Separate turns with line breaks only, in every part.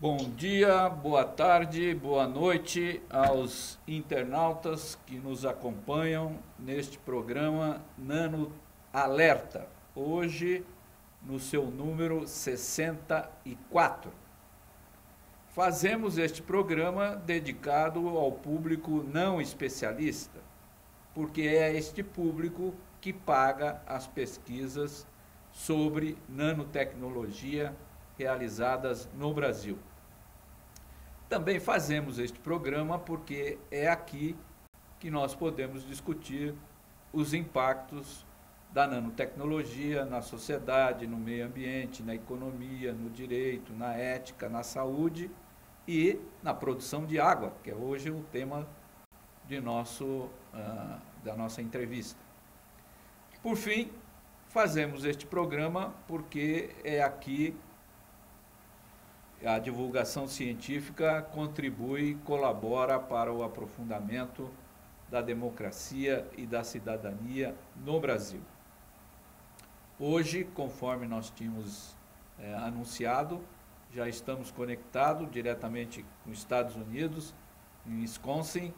Bom dia, boa tarde, boa noite aos internautas que nos acompanham neste programa Nano Alerta, hoje no seu número 64. Fazemos este programa dedicado ao público não especialista, porque é este público que paga as pesquisas sobre nanotecnologia realizadas no Brasil. Também fazemos este programa porque é aqui que nós podemos discutir os impactos da nanotecnologia na sociedade, no meio ambiente, na economia, no direito, na ética, na saúde e na produção de água, que é hoje o tema de da nossa entrevista. Por fim, fazemos este programa porque é aqui a divulgação científica contribui e colabora para o aprofundamento da democracia e da cidadania no Brasil. Hoje, conforme nós tínhamos anunciado, já estamos conectados diretamente com os Estados Unidos, em Wisconsin,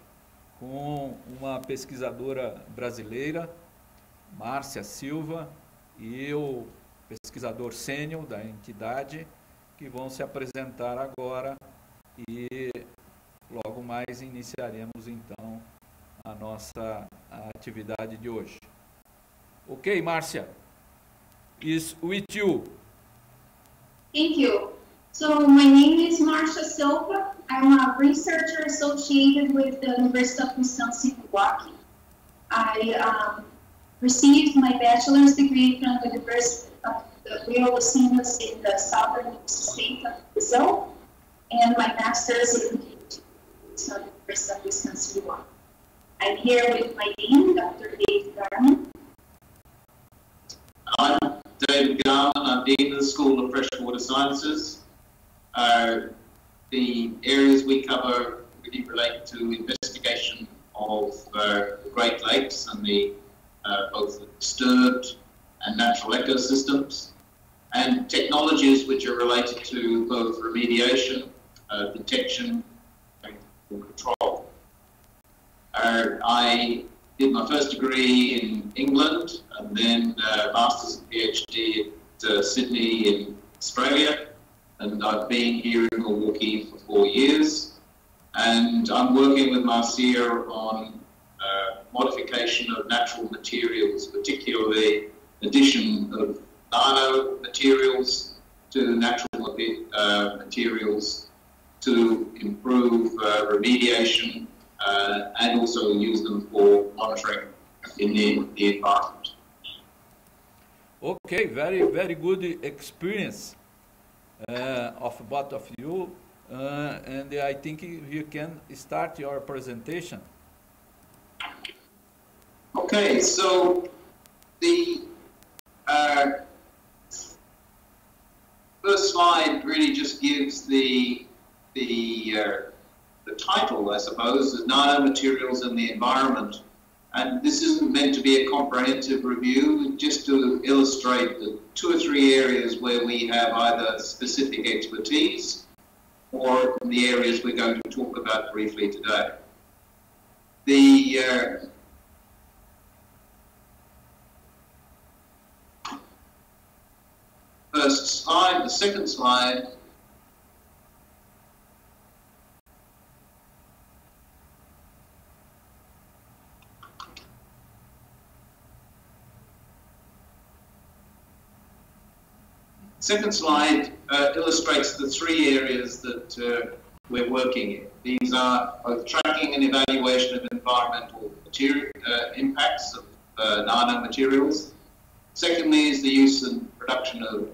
com uma pesquisadora brasileira, Márcia Silva, e o pesquisador sênior da entidade, que vão se apresentar agora e logo mais iniciaremos então a nossa atividade de hoje. Ok, Márcia? Is with you.
Thank you. So my name is Marcia Silva. I'm a researcher associated with the University of Wisconsin-MILWAUKEE. I received my bachelor's degree from the University of Rio in the southern state of Brazil, and my master's in the University of Wisconsin-MILWAUKEE. I'm here with my dean, Dr. David Garman.
I'm David Garman. I'm Dean of the School of Freshwater Sciences. The areas we cover really relate to investigation of the Great Lakes and both the disturbed and natural ecosystems, and technologies which are related to both remediation, detection, and control. I did my first degree in England and then master's and PhD at Sydney in Australia, and I've been here in Milwaukee for 4 years, and I'm working with Marcia on modification of natural materials, particularly addition of nano materials to natural materials to improve remediation and also use them for monitoring in the environment.
Okay, very good experience of both of you, and I think you can start your presentation.
Okay, so the first slide really just gives the title, I suppose, is Nanomaterials in the Environment. And this isn't meant to be a comprehensive review, just to illustrate the 2 or 3 areas where we have either specific expertise or the areas we're going to talk about briefly today. The first slide, the second slide, illustrates the 3 areas that we're working in. These are both tracking and evaluation of environmental impacts of nanomaterials. Secondly is the use and production of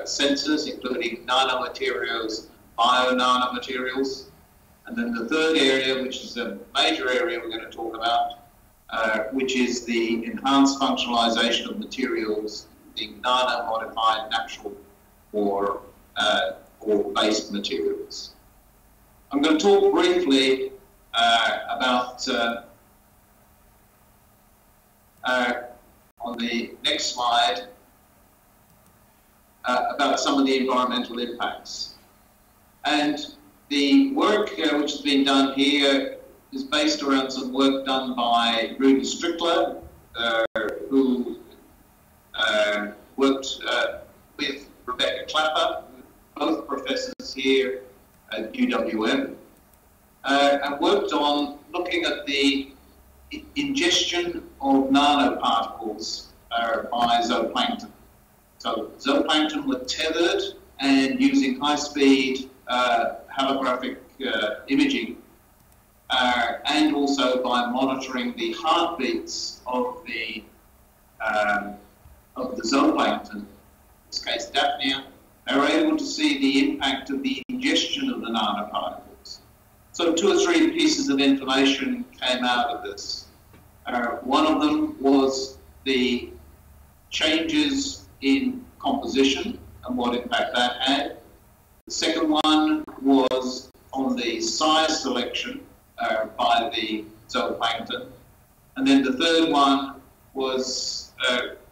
sensors, including nanomaterials, bio-nanomaterials. And then the third area, which is a major area we're going to talk about, which is the enhanced functionalization of materials, the nano-modified natural or based materials. I'm going to talk briefly about, on the next slide, about some of the environmental impacts. And the work which has been done here is based around some work done by Rudy Strickler, who worked with Rebecca Clapper, both professors here at UWM, and worked on looking at the ingestion of nanoparticles by zooplankton. So zooplankton were tethered and using high-speed holographic imaging, and also by monitoring the heartbeats of the zooplankton, in this case Daphnia, they were able to see the impact of the ingestion of the nanoparticles. So 2 or 3 pieces of information came out of this. One of them was the changes in composition and what impact that had. The second one was on the size selection by the zooplankton. And then the third one was,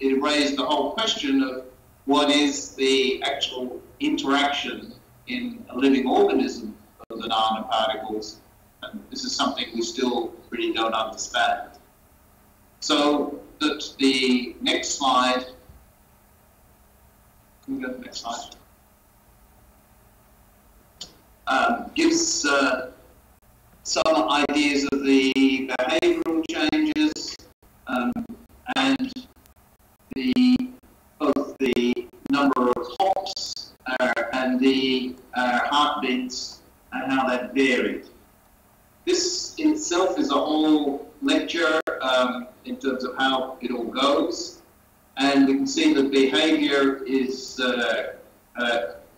it raised the whole question of what is the actual interaction in a living organism of the nanoparticles. And this is something we still really don't understand. So that the next slide, can we go to the next slide? Gives some ideas of the behavioral changes and both the number of hops and the heartbeats and how that varied. This in itself is a whole lecture in terms of how it all goes, and we can see that behavior is a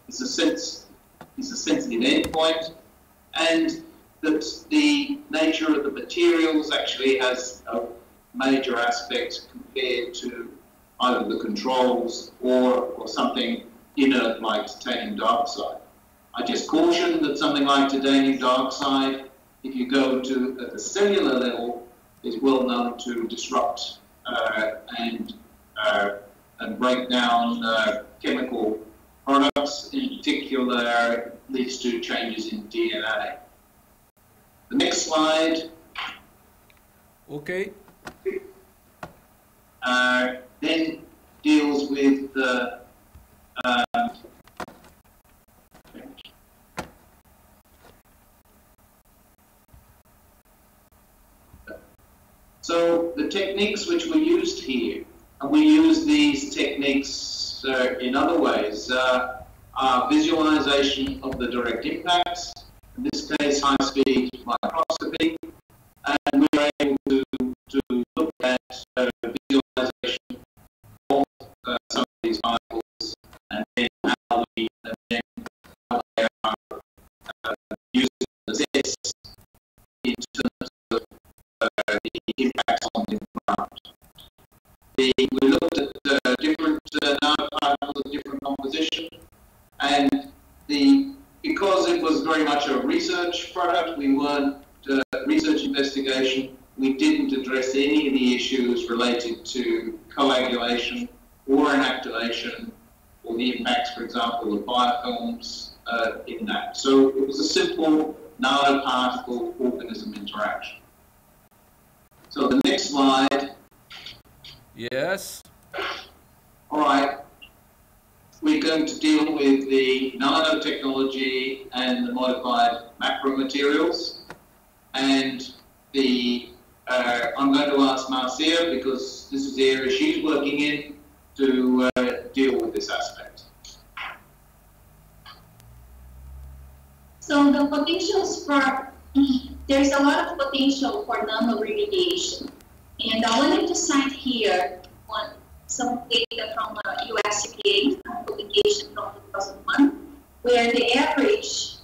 sensitive endpoint, and that the nature of the materials actually has a major aspect compared to either the controls or something inert like titanium dioxide. I just caution that something like titanium dioxide, if you go to at the cellular level, is well known to disrupt and break down chemical products. In particular, leads to changes in DNA. The next slide.
Okay.
Then deals with the so the techniques which were used here, and we use these techniques in other ways, are visualization of the direct impacts, in this case high-speed microscopy, and we are able to look at visualization of some of these particles and then how they are used in the tests in terms of the impacts on the environment. We looked at different nanoparticles of different composition, and because it was very much a research product, we weren't research investigation, we didn't address any of the issues related to coagulation or inactivation or the impacts, for example, of biofilms in that. So it was a simple nanoparticle organism interaction. So the next slide.
Yes.
All right. We're going to deal with the nanotechnology and the modified macromaterials. And I'm going to ask Marcia, because this is the area she's working in, to deal with this aspect.
So the potentials for, there's a lot of potential for nano-remediation. And I wanted to cite here some data from US EPA, publication from 2001, where the average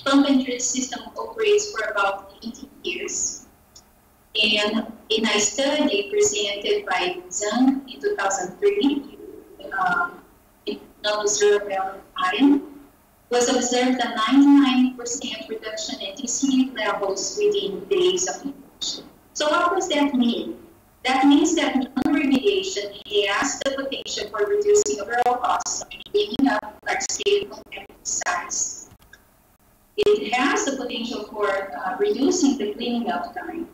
pump and treat system operates for about 18 years. And in a study presented by Zhang in 2003, in non-zero iron, was observed a 99% reduction in TCE levels within days of infusion. So what does that mean? That means that non-remediation has the potential for reducing overall costs and bringing up large-scale competitive size. It has the potential for reducing the cleaning up time,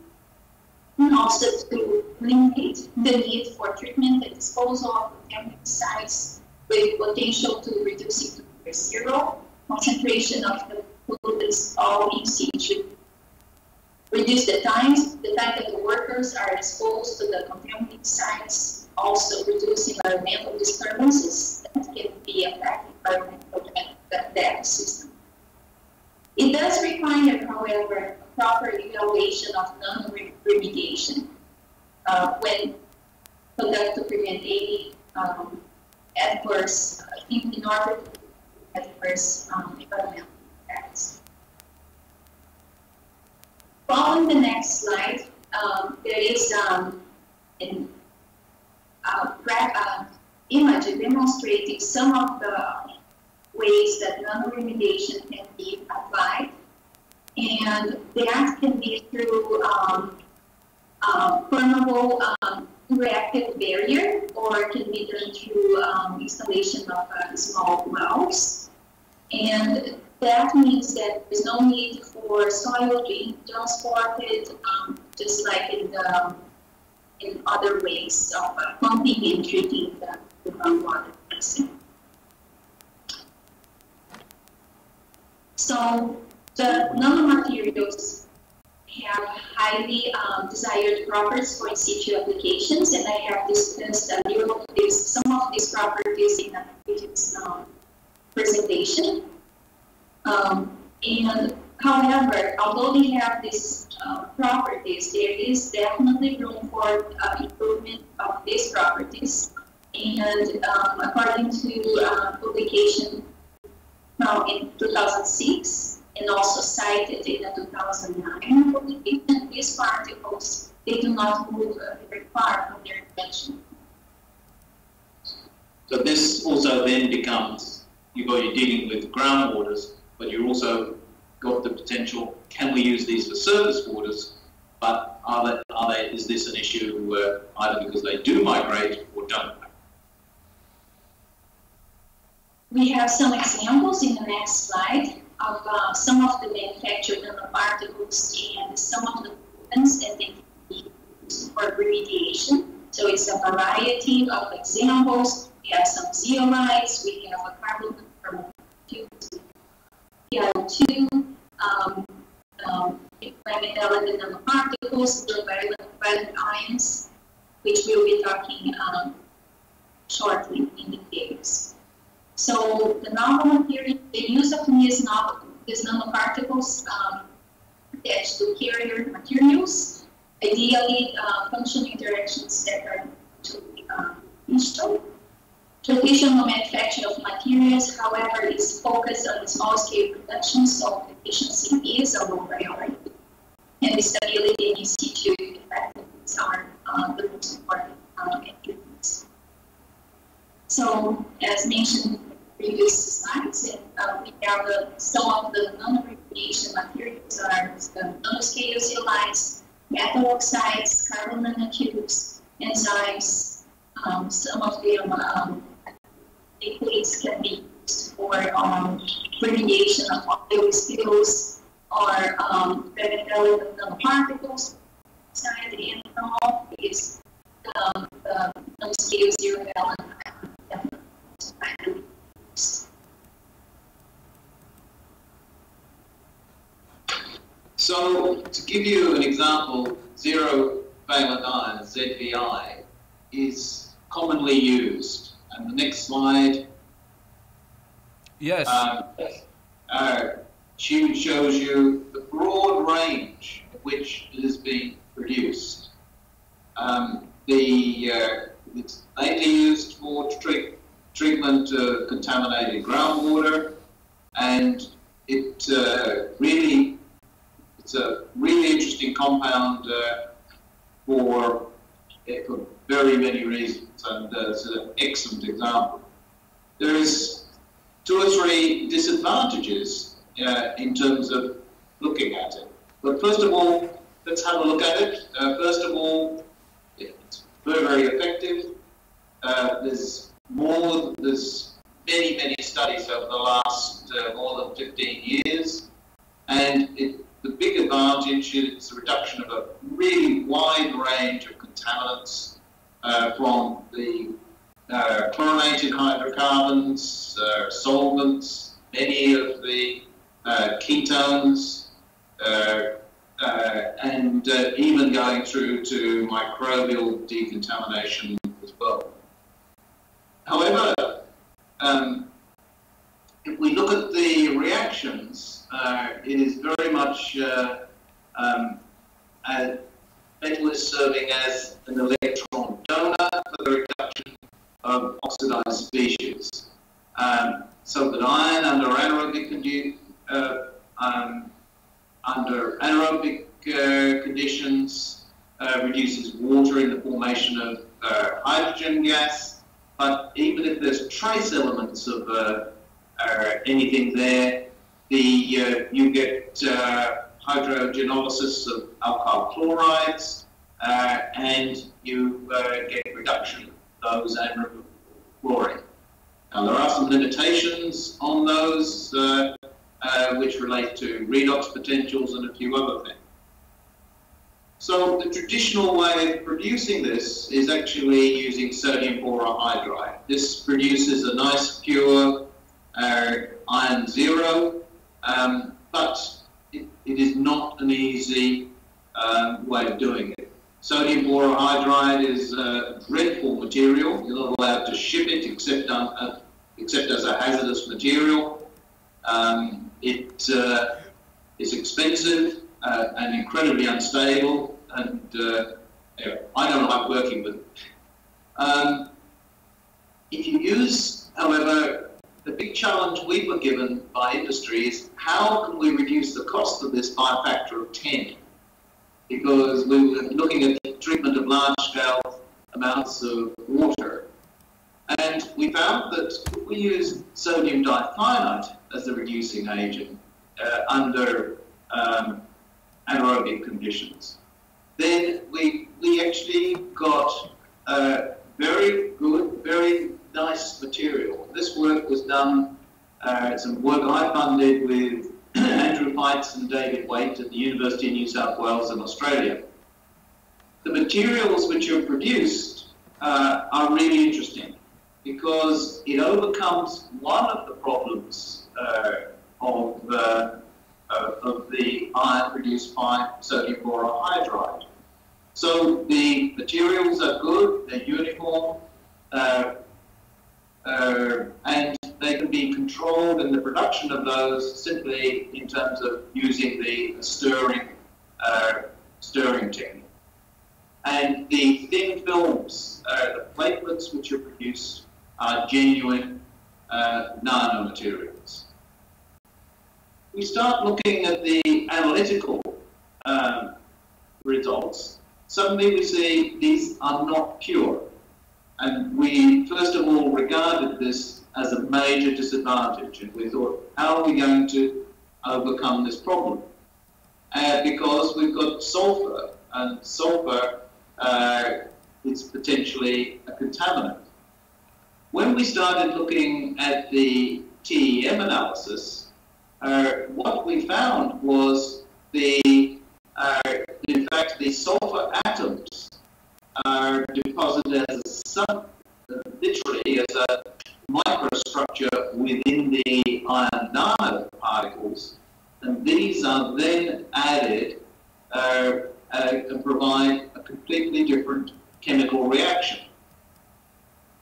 and also to limit the need for treatment and disposal of contaminated sites, with potential to reduce it to zero concentration of the pollutants all in situ. Reduce the time that the workers are exposed to the contaminated sites, also reducing environmental disturbances that can be affecting the ecosystem. It does require, however, a proper evaluation of nano-remediation when conducted to prevent any adverse, in order to adverse environmental impacts. Following the next slide, there is an image demonstrating some of the ways that nano-remediation can be applied, and that can be through permeable reactive barrier, or it can be done through installation of small wells. And that means that there's no need for soil being transported, just like in other ways of pumping and treating the groundwater. So the nanomaterials have highly desired properties for in situ applications, and I have discussed some of these properties in a previous presentation. And however, although they have these properties, there is definitely room for improvement of these properties. And according to publication in 2006, and also cited in the 2009 publication, these particles, they do not move very far from their invention.
So this also then becomes, you're dealing with groundwaters, but you're also got the potential, can we use these for surface waters, but is this an issue either because they do migrate or don't?
We have some examples in the next slide of some of the manufactured nanoparticles and some of the pollutants that they can be used for remediation. So it's a variety of examples. We have some zeolites, we have a carbon from PRO2, element nanoparticles, ultraviolet ions, which we'll be talking shortly in details. So the novel material, the use of these nanoparticles attached to carrier materials, ideally functional interactions that are to installed. Traditional manufacture of materials, however, is focused on small-scale production, so efficiency is a low priority, and the stability and in situ effectiveness are the most important attributes. So, as mentioned in previous slides, we have some of the non-remediation materials are the nanoscale zeolites, metal oxides, carbon nanotubes, enzymes. Some of them liquids can be used for remediation of oil spills or element nanoparticles. Inside the ethanol is the nanoscale zero element.
So, to give you an example, zero valent ion, ZVI, is commonly used. And the next slide.
Yes.
Shows you the broad range at which it is being produced. It's mainly used for treatment of contaminated groundwater, and it's a really interesting compound for very many reasons, and it's an excellent example. There is 2 or 3 disadvantages in terms of looking at it. But first of all, let's have a look at it. First of all, it's very, very effective. There's many studies over the last more than 15 years advantage. It's a reduction of a really wide range of contaminants from the chlorinated hydrocarbons, solvents, many of the ketones, and even going through to microbial decontamination as well. However, if we look at the reactions, it is very much metal is serving as an electron donor for the reduction of oxidized species. So that iron under anaerobic conditions reduces water in the formation of hydrogen gas, but even if there's trace elements of anything there, you get hydrogenolysis of alkyl chlorides, and you get reduction of those and remove chlorine. Now, there are some limitations on those which relate to redox potentials and a few other things. So the traditional way of producing this is actually using sodium borohydride. This produces a nice pure iron zero, but it is not an easy way of doing it. Sodium borohydride is a dreadful material. You're not allowed to ship it except as a hazardous material. It is expensive and incredibly unstable, and I don't like working with it. If you use, however, the big challenge we were given by industry is how can we reduce the cost of this by a factor of 10? Because we were looking at the treatment of large-scale amounts of water. And we found that if we use sodium dithionite as a reducing agent under anaerobic conditions, then we actually got very good, very nice material. This work was done, some work I funded with Andrew Feitz and David Waite at the University of New South Wales in Australia. The materials which are produced are really interesting because it overcomes one of the problems of the iron produced by sodium borohydride. So the materials are good, they're uniform, and they can be controlled in the production of those simply in terms of using the stirring technique. And the thin films, the platelets which are produced, are genuine nanomaterials. We start looking at the analytical results. Suddenly we see these are not pure. And we, first of all, regarded this as a major disadvantage. And we thought, how are we going to overcome this problem? Because we've got sulfur, and sulfur is potentially a contaminant. When we started looking at the TEM analysis, what we found was in fact, the sulfur atoms are deposited as literally as a microstructure within the iron nanoparticles, and these are then added and provide a completely different chemical reaction.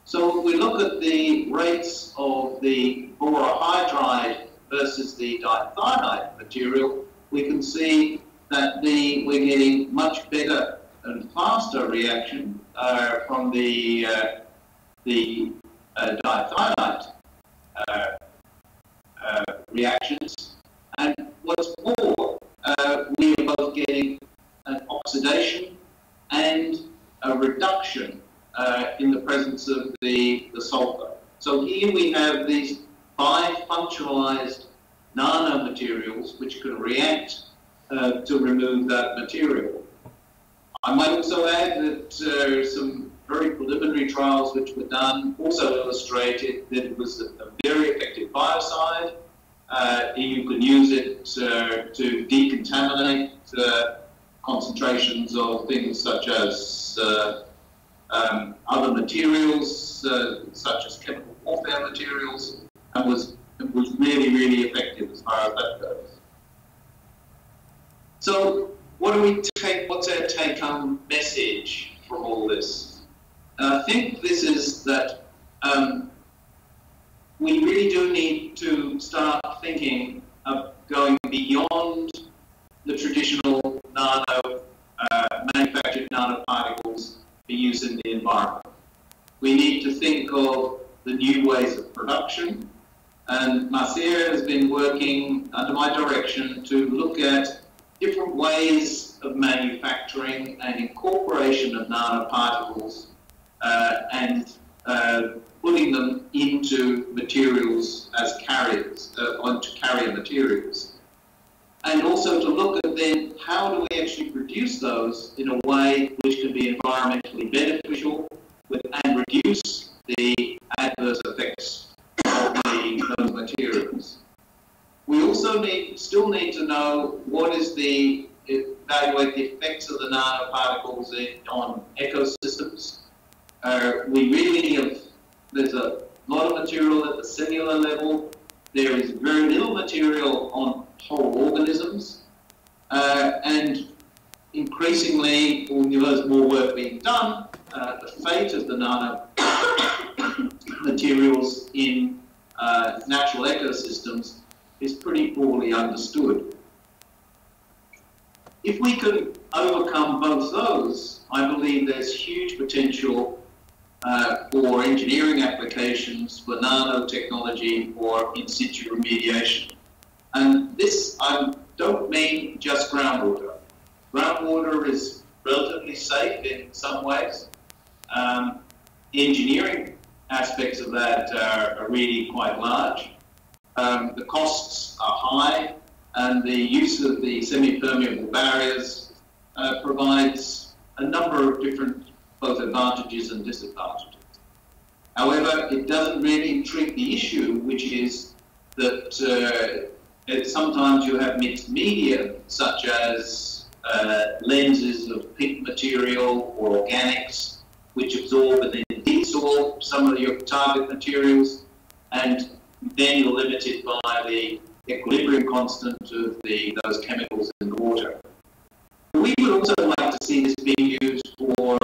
So if we look at the rates of the borohydride versus the dithionite material, we can see that we're getting much better and faster reaction from the dithionite reactions. And what's more, we are both getting an oxidation and a reduction in the presence of the sulfur. So here we have these bifunctionalized nanomaterials which can react to remove that material. I might also add that some very preliminary trials which were done also illustrated that it was a very effective biocide, You can use it to decontaminate concentrations of things such as other materials, such as chemical warfare materials, and was really, really effective as far as that goes. So, what's our take-home message from all this? And I think this is that we really do need to start thinking of going beyond the traditional manufactured nanoparticles for use in the environment. We need to think of the new ways of production, and Marcia has been working under my direction to look at different ways of manufacturing and incorporation of nanoparticles and putting them into materials as carriers, onto carrier materials. And also to look at then how do we actually produce those in a way which can be environmentally beneficial and reduce the adverse effects of those materials. We also still need to know evaluate the effects of the nanoparticles on ecosystems. There's a lot of material at the cellular level. There is very little material on whole organisms. And increasingly, there's more work being done. The fate of the nano materials in natural ecosystems is pretty poorly understood. If we could overcome both those, I believe there's huge potential for engineering applications, for nanotechnology, for in situ remediation. And this, I don't mean just groundwater. Groundwater is relatively safe in some ways. The engineering aspects of that are really quite large. The costs are high, and the use of the semi-permeable barriers provides a number of different both advantages and disadvantages. However, it doesn't really treat the issue, which is that sometimes you have mixed media, such as lenses of pink material or organics, which absorb and then desorb some of your target materials, and then you're limited by the equilibrium constant of those chemicals in the water. We would also like to see this being used for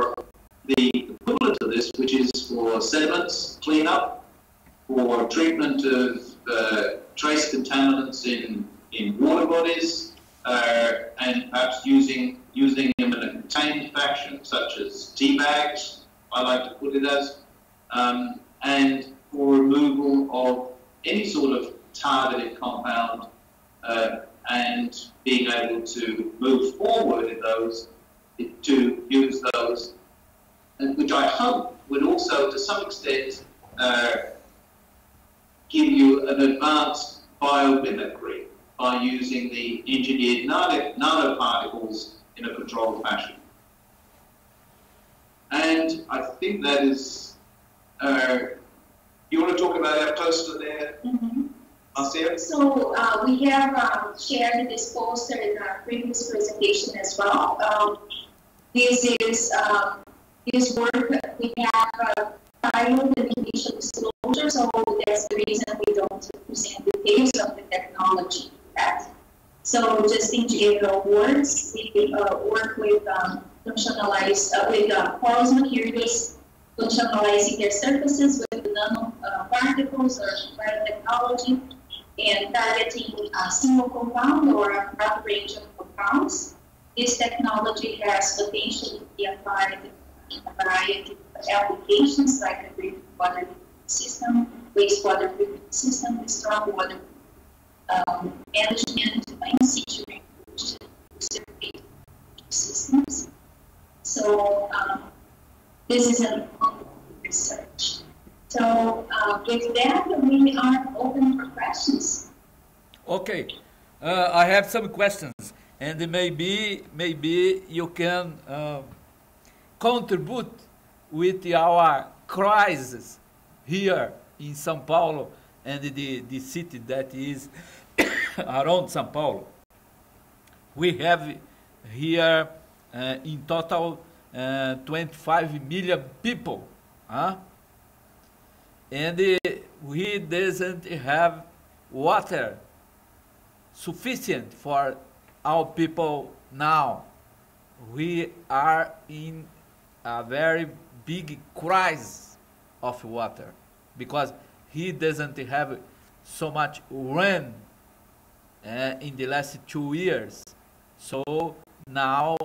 the equivalent of this, which is for sediments cleanup, for treatment of trace contaminants in water bodies, and perhaps using them in a contained fashion, such as tea bags, I like to put it as, and for removal of any sort of targeted compound, and being able to move forward in those, to use those, and which I hope would also, to some extent, give you an advanced biomimicry by using the engineered nanoparticles in a controlled fashion. And I think that is, you want to talk about our poster there, Marcia? So
we have shared this poster in our previous presentation as well. This is this work we have titled the initial disclosure, so that's the reason we don't present details of the technology yet. So just in general words, we work with porous materials, functionalizing their surfaces with nanoparticles or biotechnology, and targeting a single compound or a broad range of compounds. This technology has potential to be applied in a variety of applications like a drinking water system, wastewater treatment system, stormwater management, in situ systems. So this is an ongoing research. So with that, we are open for questions.
Okay, I have some questions, and maybe you can contribute with our crisis here in São Paulo and the city that is around São Paulo, we have here in total 25 million people, and we doesn't have water sufficient for our people now. We are in a very big crisis of water because he doesn't have so much rain in the last 2 years. So now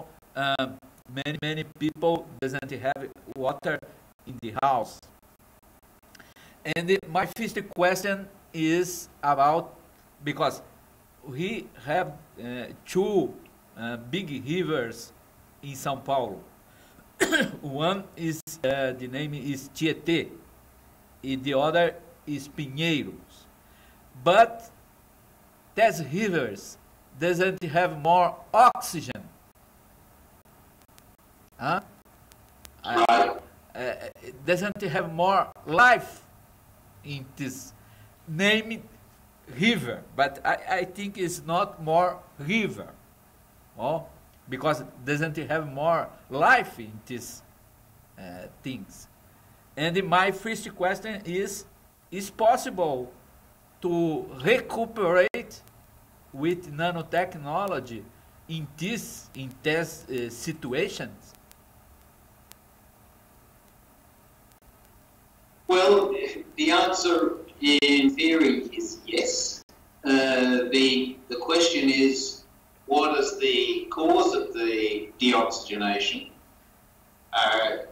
many people doesn't have water in the house. And my first question is about, because we have two big rivers in São Paulo. One is, the name is Tietê, and the other is Pinheiros. But these rivers doesn't have more oxygen. Doesn't have more life in this named river, but I think it's not more river, because it doesn't have more life in these things. And my first question is possible to recuperate with nanotechnology in these situations?
Well, the answer in theory is yes. The question is, what is the cause of the deoxygenation?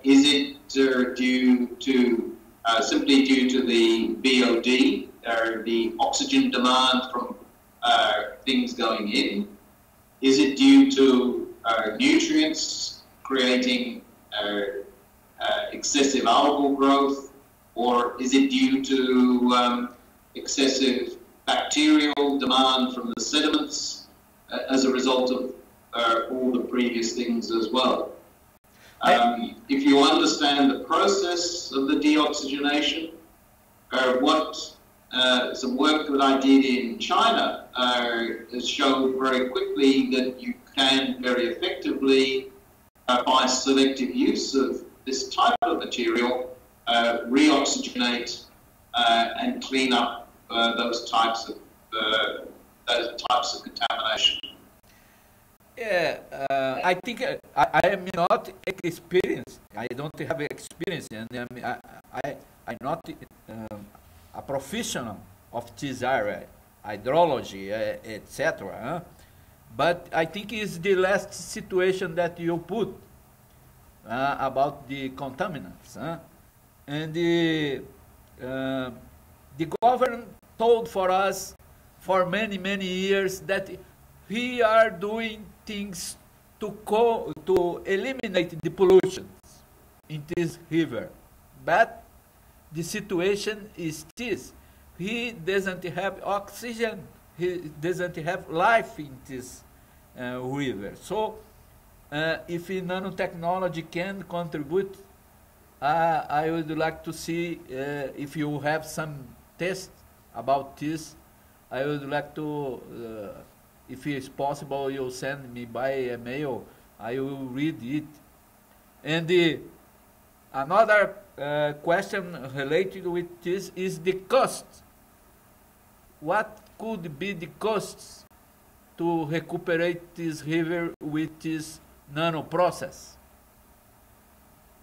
Is it due to simply due to the VOD, or the oxygen demand from things going in? Is it due to nutrients creating excessive algal growth? Or is it due to excessive bacterial demand from the sediments as a result of all the previous things as well? If you understand the process of the deoxygenation, some work that I did in China has shown very quickly that you can very effectively, by selective use of this type of material, reoxygenate and clean up those types of contamination.
Yeah, I think I am not experienced. I don't have experience, and I'm not a professional of this area, hydrology, etc. But I think it's the last situation that you put about the contaminants. And the government told for us for many years that we are doing things to eliminate the pollution in this river. But the situation is this: he doesn't have oxygen, he doesn't have life in this river. So if nanotechnology can contribute, I would like to see if you have some tests about this. I would like to, if it's possible, you send me by email. I will read it. And another question related with this is the cost. What could be the costs to recuperate this river with this nano process?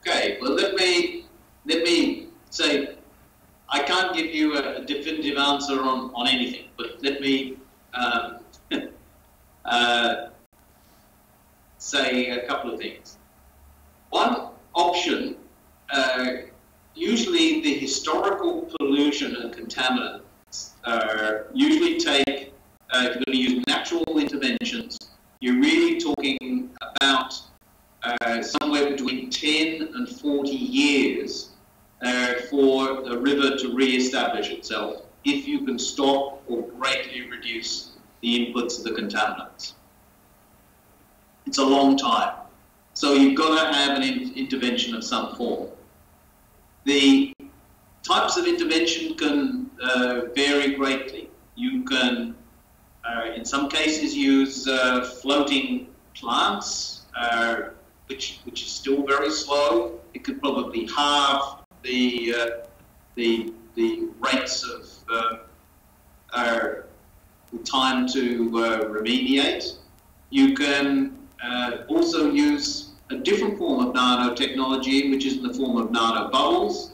Okay, well, let me say, I can't give you a definitive answer on anything, but let me say a couple of things. One option, usually the historical pollution and contaminants usually take, if you're going to use natural interventions, you're really talking about somewhere between 10 and 40 years for a river to re-establish itself if you can stop or greatly reduce the inputs of the contaminants. It's a long time. So you've got to have an intervention of some form. The types of intervention can vary greatly. You can, in some cases, use floating plants, which is still very slow. It could probably halve the rates of the time to remediate. You can also use a different form of nanotechnology, which is in the form of nanobubbles,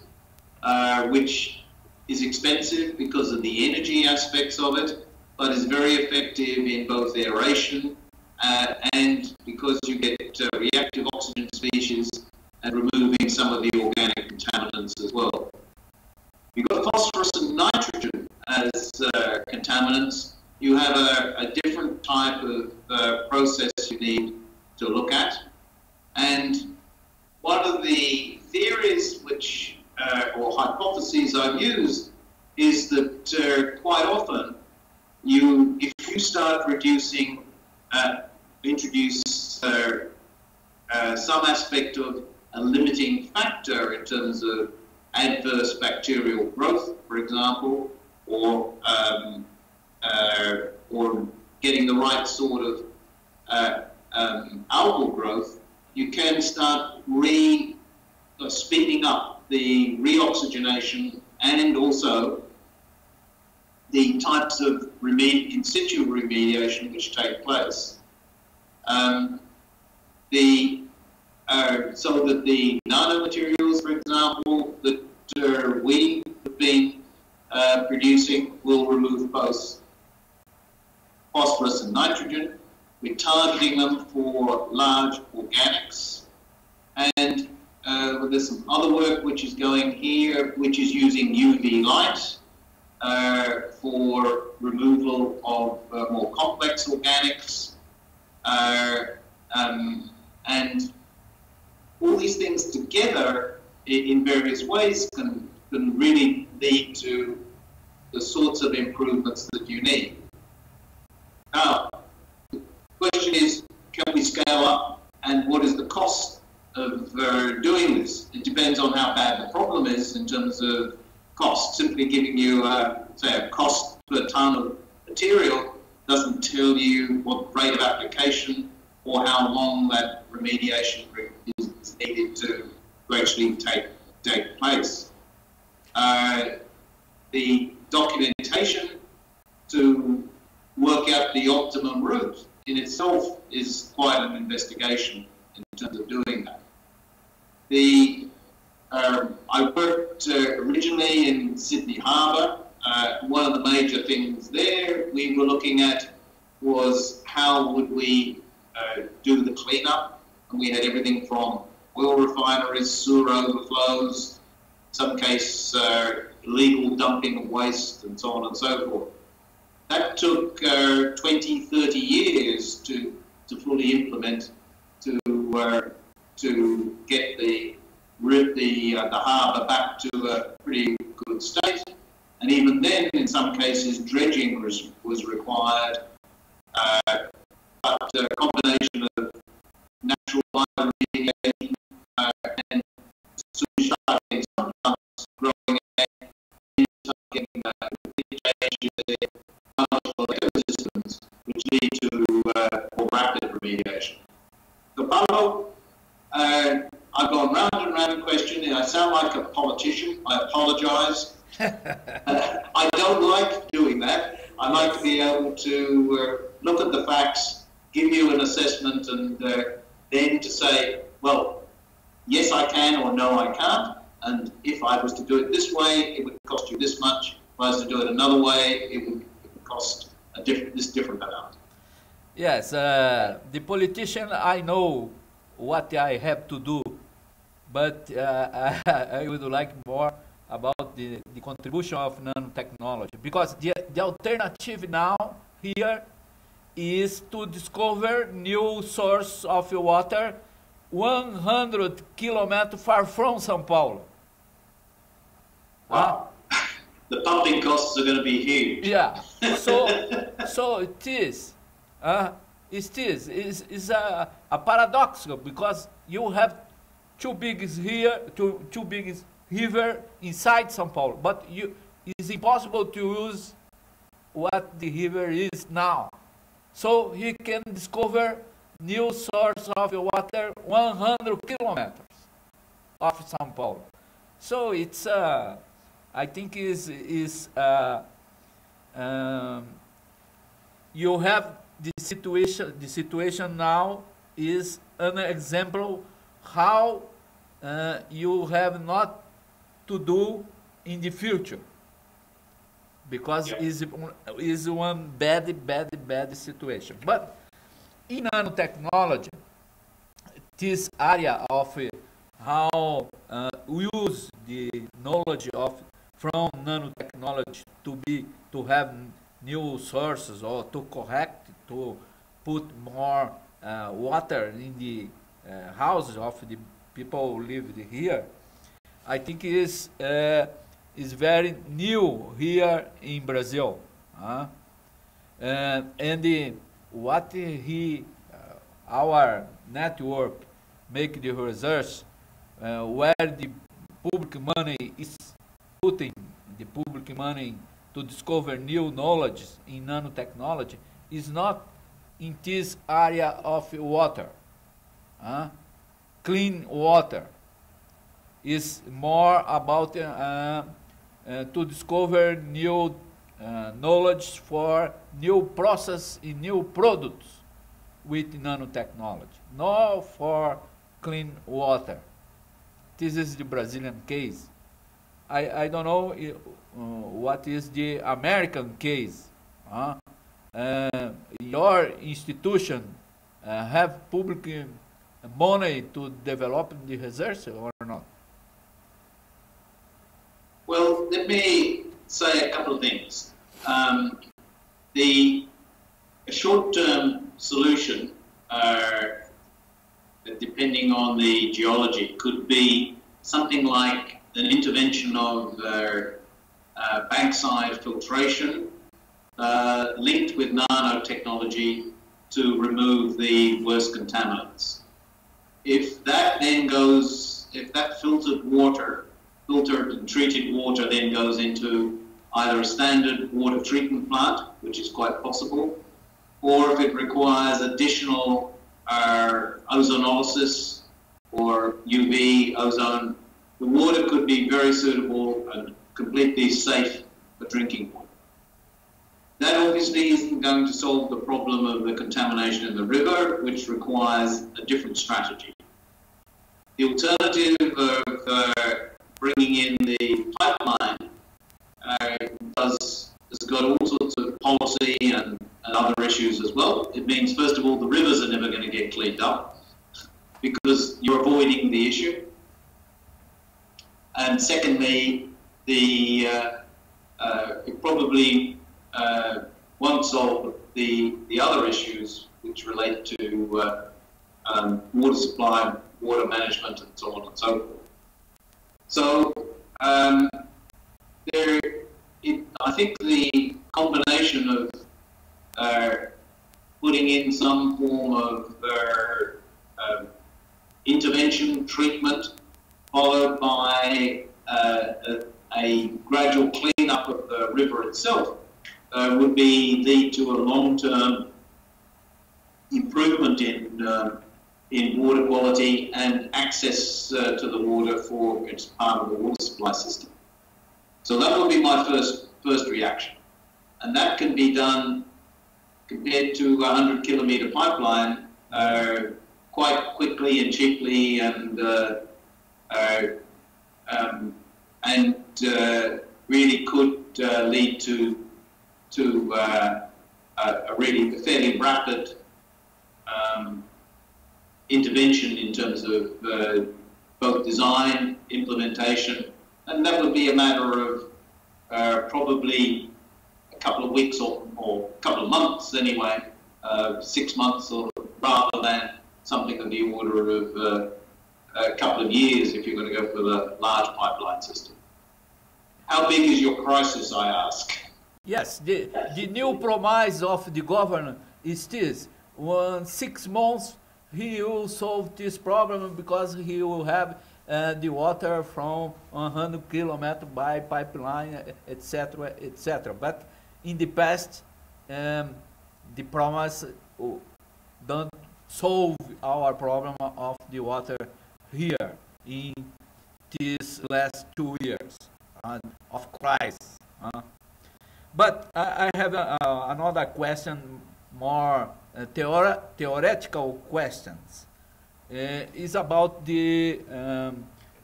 which is expensive because of the energy aspects of it, but is very effective in both aeration and because you get reactive oxygen species and removing some of the organic contaminants as well. You've got phosphorus and nitrogen as contaminants. You have a different type of process you need to look at. And one of the theories which, or hypotheses I've used is that quite often if you start reducing, introduce some aspect of a limiting factor in terms of adverse bacterial growth, for example, or getting the right sort of algal growth, you can start speeding up the reoxygenation and also the types of in situ remediation which take place. So that the nanomaterials, for example, that we have been producing will remove both phosphorus and nitrogen. We're targeting them for large organics. And there's some other work which is going here, which is using UV light for removal of more complex organics. And all these things together in various ways can really lead to the sorts of improvements that you need. Now, the question is, can we scale up, and what is the cost of doing this? It depends on how bad the problem is in terms of cost. Simply giving you, say, a cost per ton of material doesn't tell you what rate of application or how long that remediation is needed to actually take place. The documentation to work out the optimum route in itself is quite an investigation in terms of doing that. I worked originally in Sydney Harbour. One of the major things there we were looking at was how would we do the cleanup, and we had everything from oil refineries, sewer overflows, in some case illegal dumping of waste, and so on and so forth. That took 20, 30 years to fully implement, to get the harbour back to a pretty good state. And even then, in some cases, dredging was required. But a combination of natural light remediation and sewage sharking, sometimes growing biological ecosystems, which lead to more rapid remediation. So, Pablo, I've gone round and round in questioning. I sound like a politician. I apologise. I don't like doing that. I like to be able to look at the facts, give you an assessment, and then to say, well, yes, I can, or no, I can't. And if I was to do it this way, it would cost you this much. If I was to do it another way, it would cost this different amount.
Yes, the politician, I know what I have to do, but I would like more about the contribution of nanotechnology, because the alternative now here is to discover new source of water 100 kilometers far from São Paulo.
Wow. The pumping costs are going to be huge.
Yeah, so it is. It's a paradoxical, because you have two big river inside São Paulo, but it's impossible to use what the river is now. So he can discover new source of water 100 kilometers of São Paulo. So it's, I think you have the situation now is an example how you have not to do in the future, because is one bad situation. But in nanotechnology, this area of how we use the knowledge of from nanotechnology to have new sources, or to put more water in the houses of the people who live here, I think is very new here in Brazil. And what our network make the research where the public money is putting the public money to discover new knowledge in nanotechnology is not in this area of water. Clean water is more about to discover new knowledge for new process in new products with nanotechnology, not for clean water. This is the Brazilian case. I don't know what is the American case. Your institution have public money to develop the research or not?
Well, let me say a couple of things. The short-term solution, depending on the geology, could be something like an intervention of bankside filtration linked with nanotechnology to remove the worst contaminants. If that then goes, if that filtered and treated water then goes into either a standard water treatment plant, which is quite possible, or if it requires additional ozonolysis or UV ozone, the water could be very suitable and completely safe for drinking water. That obviously isn't going to solve the problem of the contamination in the river, which requires a different strategy. The alternative of bringing in the pipeline has got all sorts of policy and other issues as well. It means, first of all, the rivers are never going to get cleaned up because you're avoiding the issue. And secondly, it probably won't solve the other issues which relate to water supply, water management, and so on and so forth. So I think the combination of putting in some form of intervention, treatment, followed by a gradual cleanup of the river itself would lead to a long-term improvement in water quality and access to the water for its part of the water supply system. So that would be my first reaction. And that can be done, compared to a 100-kilometer pipeline, quite quickly and cheaply, and really could lead to a really fairly rapid intervention in terms of both design, implementation, and that would be a matter of probably a couple of weeks or a couple of months anyway, 6 months, or rather than something of the order of a couple of years if you're going to go for the large pipeline system. How big is your crisis, I ask?
Yes, the new promise of the governor is this: 6 months he will solve this problem because he will have the water from 100 kilometers by pipeline, etc., etc. But in the past, the promise don't solve our problem of the water here in these last 2 years of crisis. But I have another question, more theoretical questions. Is about the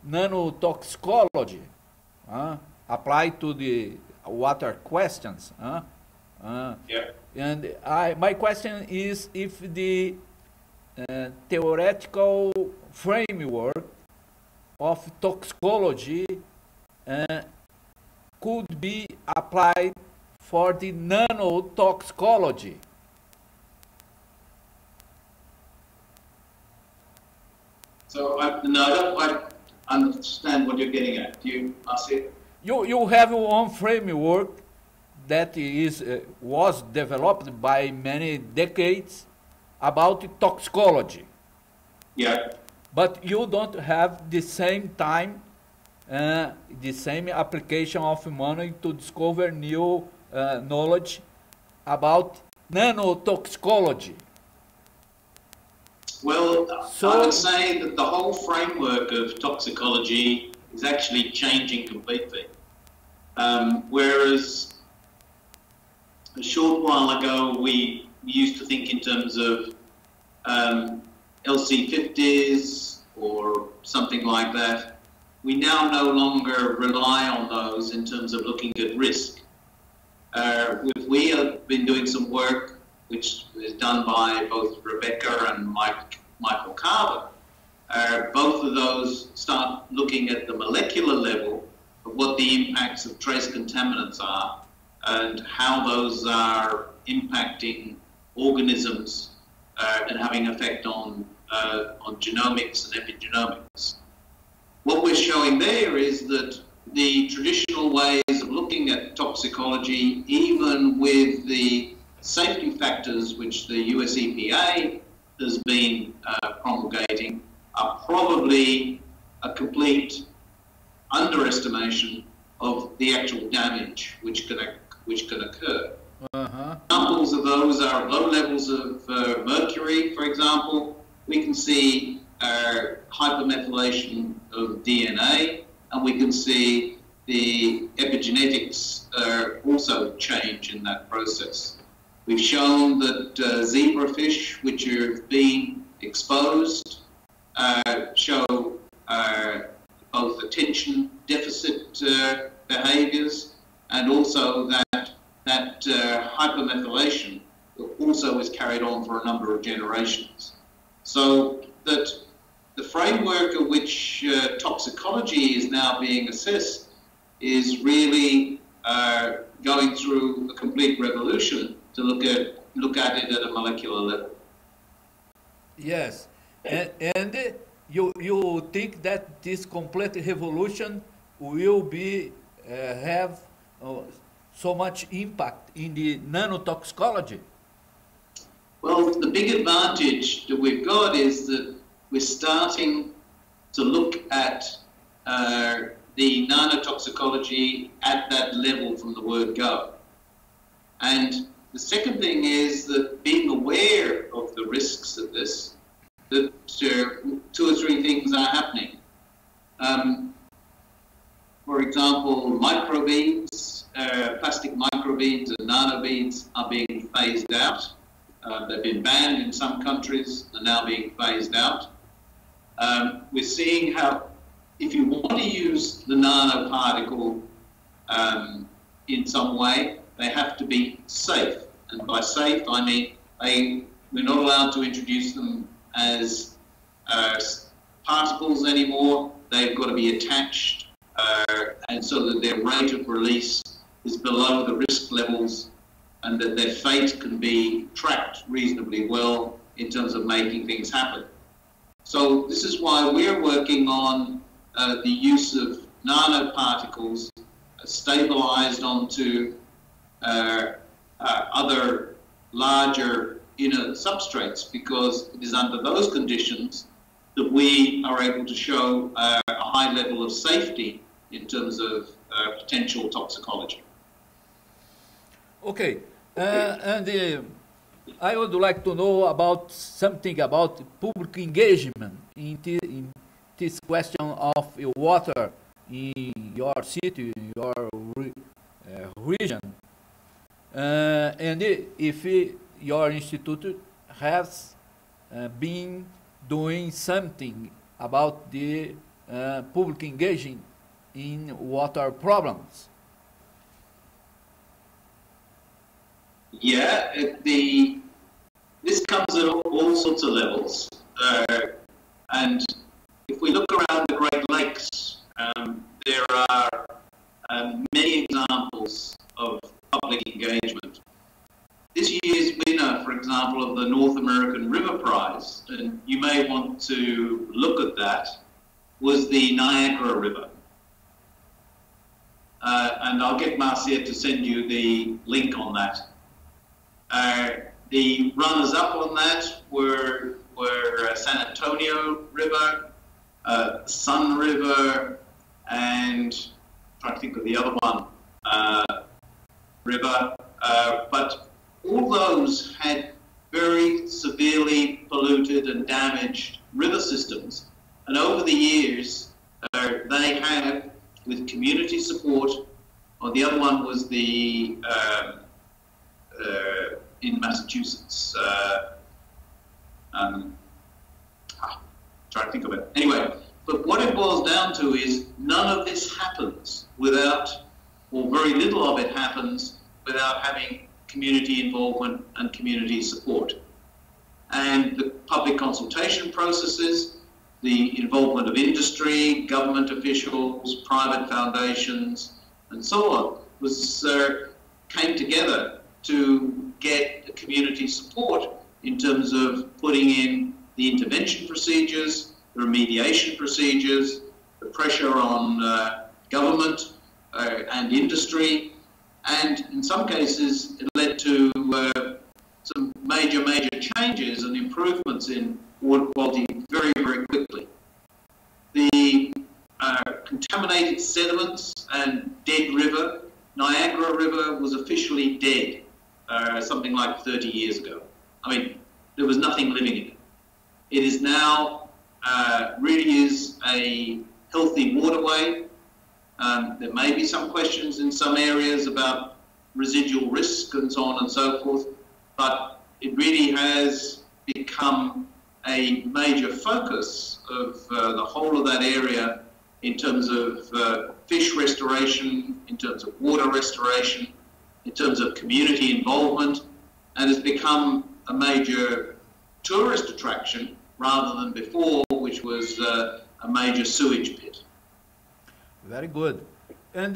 nanotoxicology applied to the water questions.
Yeah.
And my question is if the theoretical framework of toxicology could be applied for the nanotoxicology.
So I don't quite understand what you're getting at. Do you, Marcia?
You have one framework that was developed by many decades about toxicology.
Yeah.
But you don't have the same time, the same application of money to discover new knowledge about nanotoxicology.
Well, I would say that the whole framework of toxicology is actually changing completely. Whereas a short while ago we used to think in terms of LC50s or something like that, we now no longer rely on those in terms of looking at risk. We have been doing some work which is done by both Rebecca and Michael Carver. Both of those start looking at the molecular level of what the impacts of trace contaminants are and how those are impacting organisms and having effect on genomics and epigenomics. What we're showing there is that the traditional ways of looking at toxicology, even with the safety factors which the US EPA has been promulgating, are probably a complete underestimation of the actual damage which can occur. Examples of those are low levels of mercury, for example. We can see hypermethylation of DNA, and we can see the epigenetics also change in that process. We've shown that zebrafish, which have been exposed, show both attention deficit behaviors, and also that hypermethylation also is carried on for a number of generations. So that the framework of which toxicology is now being assessed is really going through a complete revolution to look at it at a molecular level.
Yes, and you think that this complete revolution will be have so much impact in the nanotoxicology?
Well, the big advantage that we've got is that we're starting to look at the nanotoxicology at that level from the word go. And the second thing is that being aware of the risks of this, that 2 or 3 things are happening. For example, microbeads, plastic microbeads and nanobeads are being phased out. They've been banned in some countries, they're now being phased out. We're seeing how, if you want to use the nanoparticle in some way, they have to be safe. And by safe, I mean we're not allowed to introduce them as particles anymore. They've got to be attached, and so that their rate of release is below the risk levels, and that their fate can be tracked reasonably well in terms of making things happen. So this is why we're working on the use of nanoparticles stabilized onto other larger inner substrates, because it is under those conditions that we are able to show a high level of safety in terms of potential toxicology.
Okay, I would like to know about something about public engagement in this question of water in your city, your region, and if your institute has been doing something about the public engaging in water problems.
Yeah, this comes at all sorts of levels, and if we look around the Great Lakes, there are many examples of public engagement. This year's winner, for example, of the North American River Prize, and you may want to look at that, was the Niagara River. And I'll get Marcia to send you the link on that. The runners-up on that were San Antonio River, Sun River, and I'm trying to think of the other one, river. But all those had very severely polluted and damaged river systems. And over the years, they have, with community support, or the other one was the in Massachusetts. Trying to think of it. Anyway, but what it boils down to is none of this happens without, or very little of it happens without having community involvement and community support. And the public consultation processes, the involvement of industry, government officials, private foundations, and so on, came together to get community support in terms of putting in the intervention procedures, the remediation procedures, the pressure on government and industry, and in some cases it led to some major changes and improvements in water quality very, very quickly. The contaminated sediments and dead river, Niagara River was officially dead something like 30 years ago. I mean, there was nothing living in it. It is now, really is a healthy waterway. There may be some questions in some areas about residual risk and so on and so forth, but it really has become a major focus of the whole of that area in terms of fish restoration, in terms of water restoration, in terms of community involvement, and has become a major tourist attraction rather than before, which was a major sewage pit.
Very good. And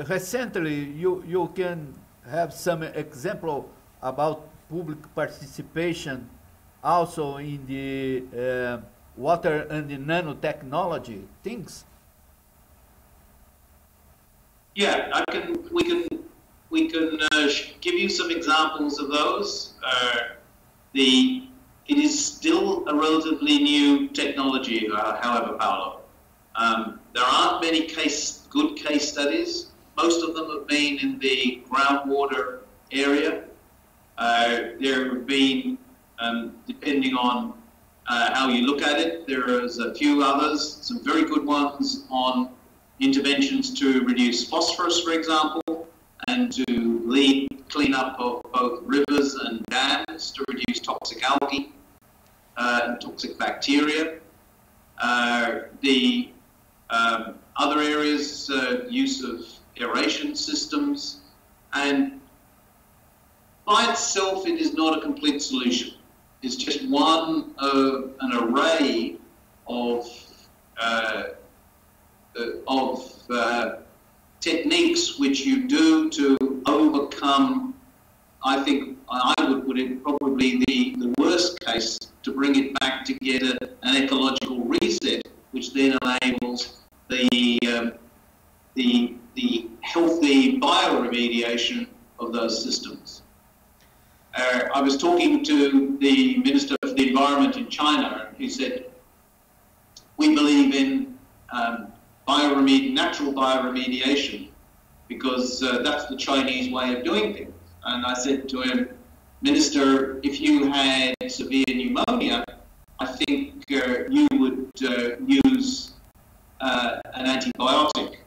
recently, you can have some example about public participation also in the water and the nanotechnology things.
Yeah, we can give you some examples of those. It is still a relatively new technology, however, Paolo. There aren't many good case studies. Most of them have been in the groundwater area. There have been, depending on how you look at it, there is a few others, some very good ones on interventions to reduce phosphorus, for example, and to lead cleanup of both rivers and dams to reduce toxic algae and toxic bacteria. The other areas, use of aeration systems, and by itself it is not a complete solution. It's just one of an array of techniques which you do to overcome, I think I would put it probably the worst case, to bring it back to get an ecological reset, which then enables the healthy bioremediation of those systems. I was talking to the Minister for the Environment in China, who said, we believe in natural bioremediation, because that's the Chinese way of doing things. And I said to him, Minister, if you had severe pneumonia, I think you would use an antibiotic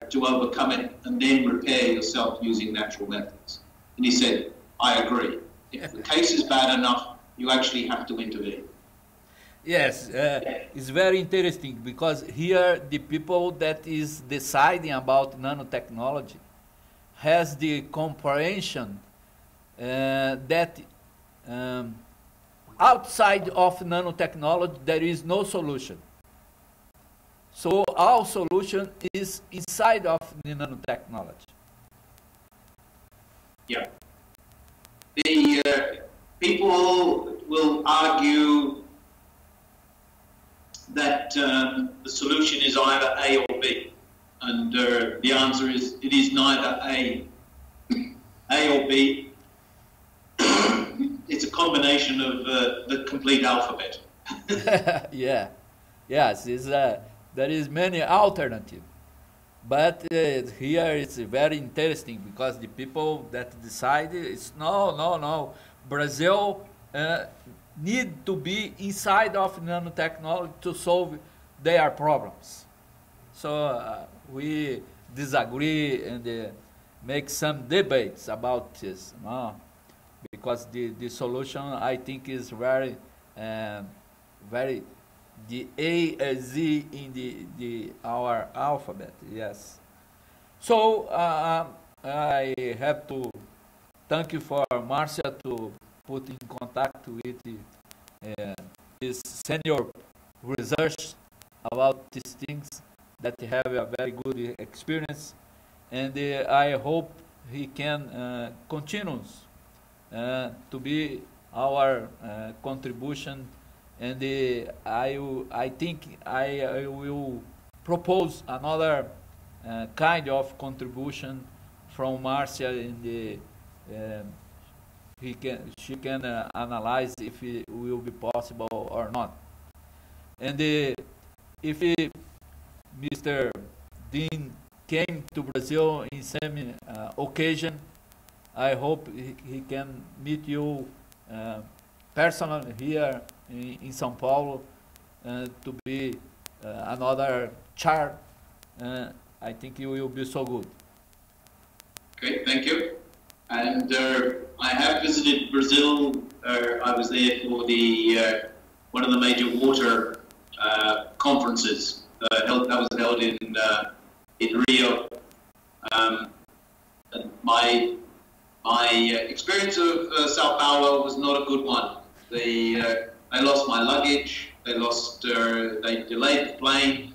to overcome it and then repair yourself using natural methods. And he said, I agree. If the case is bad enough, you actually have to intervene.
Yes, it's very interesting, because here the people that is deciding about nanotechnology has the comprehension that outside of nanotechnology there is no solution. So our solution is inside of the nanotechnology.
Yeah. The people will argue that the solution is either A or B, and the answer is it is neither A or B. It's a combination of the complete alphabet.
Yeah, yes, there is many alternatives, but here it's very interesting, because the people that decide is no, Brazil need to be inside of nanotechnology to solve their problems. So we disagree and make some debates about this, because the solution, I think, is very the A Z in our alphabet. Yes. So I have to thank you for Marcia to put in contact with this senior research about these things, that have a very good experience, and I hope he can continue to be our contribution, and I think I will propose another kind of contribution from Marcia in the she can analyze if it will be possible or not. And if Mr. Dean came to Brazil in some occasion, I hope he can meet you personally here in São Paulo to be another chair. I think you will be so good.
Okay, thank you. And I have visited Brazil. I was there for the one of the major water conferences that was held in Rio. And my experience of Sao Paulo was not a good one. I lost my luggage. They delayed the plane.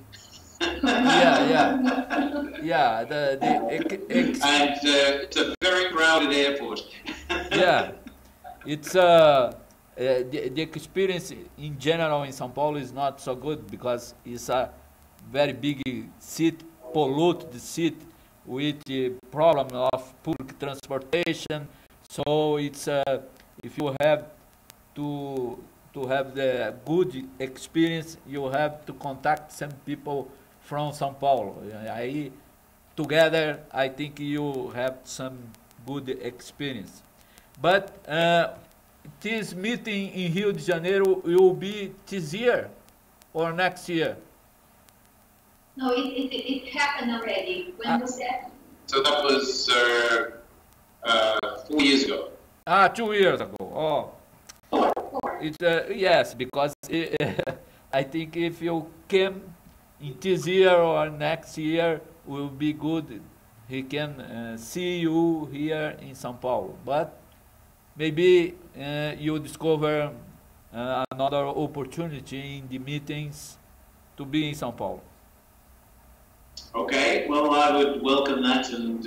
Yeah.
And it's a very crowded airport.
Yeah, it's the experience in general in São Paulo is not so good, because it's a very big city, polluted city, with the problem of public transportation. So it's if you have to have the good experience, you have to contact some people from São Paulo. Together, I think you have some good experience. But this meeting in Rio de Janeiro will be this year or next year?
No, it happened already. When was that?
So that was 4 years ago.
2 years ago. Oh. It's yes, because I think if you came in this year or next year, will be good. He can see you here in São Paulo, but maybe you discover another opportunity in the meetings to be in São Paulo.
Okay, well, I would welcome that, and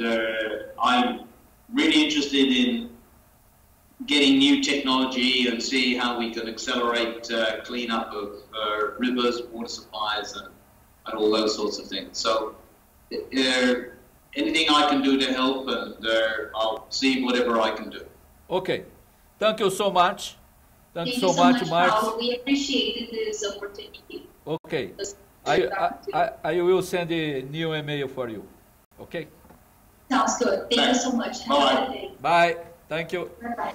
I'm really interested in getting new technology and see how we can accelerate cleanup of rivers, water supplies, and all those sorts of things. So anything I can do to help, and I'll see whatever I can do.
Okay. Thank you so much.
Thank you so much, Marcia. We appreciated this opportunity.
Okay. I will send a new email for you. Okay?
Sounds good. Thank you so much. Have a good day.
Bye. Thank you.
Bye-bye.